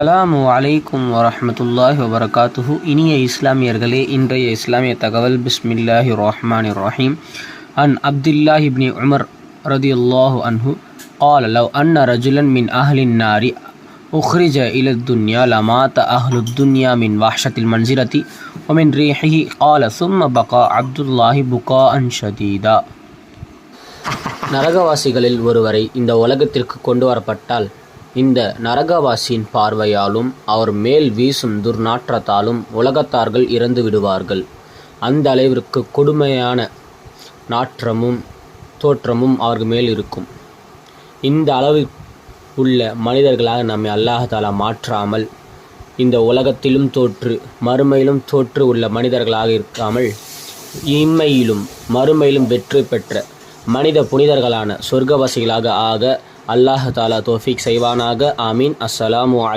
அஸ்ஸலாமு அலைக்கும் வரஹ்மத்துல்லாஹி வபரகாத்துஹு. இனிய இஸ்லாமியர்களே, இன்றைய இஸ்லாமிய தகவல். பிஸ்மில்லாஹிர் ரஹ்மானிர் Rahim. An Abdullah ibn Umar ரதியல்லாஹு அன்ஹு قال لو أن رجلا من أهل النار أخرج إلى الدنيا لمات أهل الدنيا من وحشة المنزلة ومن ريحه قال ثم بقى عبد الله بكاء شديدا. நரகவாசிகளில் ஒருவரை இந்த உலகத்திற்கு கொண்டு வரப்பட்டால் இந்த நரகவாசியின் பார்வையாலும் அவர் மேல் வீசும் துர்நாற்றத்தாலும் உலகத்தார்கள் இறந்து விடுவார்கள். அந்த அளவிற்கு கொடுமையான நாற்றமும் தோற்றமும் அவர்கள் மேல் இருக்கும். இந்த அளவு உள்ள மனிதர்களாக நம்மை அல்லாஹ் தஆலா மாற்றாமல் இந்த உலகத்திலும் தோற்று மறுமையிலும் தோற்று உள்ள மனிதர்களாக இருக்காமல் இம்மையிலும் மறுமையிலும் வெற்றி பெற்ற மனித புனிதர்களான சொர்க்கவாசிகளாக ஆக அல்லாஹ் தஆலா தௌஃபீக் செய்வானாக. ஆமீன். அஸ்ஸலாமு அலைக்கும்.